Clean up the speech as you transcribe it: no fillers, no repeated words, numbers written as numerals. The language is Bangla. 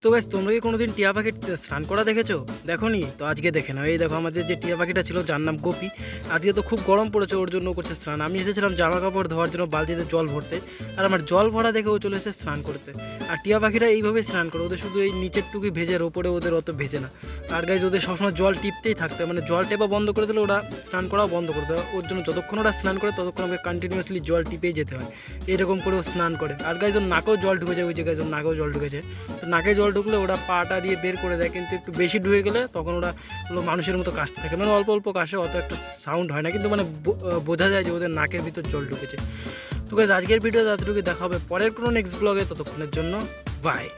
তো গাইস তোমরা কি কোনোদিন টিয়া পাখির স্নান করা দেখেছো? দেখোনি? তো আজকে দেখে নাও। এই দেখো আমাদের যে টিয়া পাখিটা ছিল যার নাম গোপী, আজকে তো খুব গরম পড়েছে, ওর জন্য ও করছে স্নান। আমি এসেছিলাম জামা কাপড় ধোয়ার জন্য বালতিতে জল ভরতে, আর আমার জল ভরা দেখে ও চলে এসেছে স্নান করতে। আর টিয়া পাখিরা এইভাবেই স্নান করে, ওদের শুধু এই নিচের টুকুই ভেজে, আর ওপরে ওদের অত ভেজে না। আর গাইজ ওদের সবসময় জল টিপতেই থাকতে হয়, মানে জল টেপা বন্ধ করে দিলে ওরা স্নান করাও বন্ধ করে দেয়। ওর জন্য যতক্ষণ ওরা স্নান করে ততক্ষণ ওকে কন্টিনিউয়াসলি জল টিপেই যেতে হয়। এরকম করে ও স্নান করে। আর গাইজ ওর নাকেও জল ঢুকে যায়, ওই জায়গায় ওর নাকেও জল ঢুকেছে। তো নাকে জল ঢুকলে ওরা পাটা দিয়ে বের করে দেয়, কিন্তু একটু বেশি ঢুকে গেলে তখন ওরা মানুষের মতো কাশতে থাকে, মানে অল্প অল্প কাশে, অত একটা সাউন্ড হয় না, কিন্তু মানে বোঝা যায় যে ওদের নাকের ভিতর জল ঢুকেছে। তো গাইজ আজকের ভিডিও এতটুকু, দেখা হবে পরের কোনো নেক্সট ব্লগে। ততক্ষণের জন্য বাই।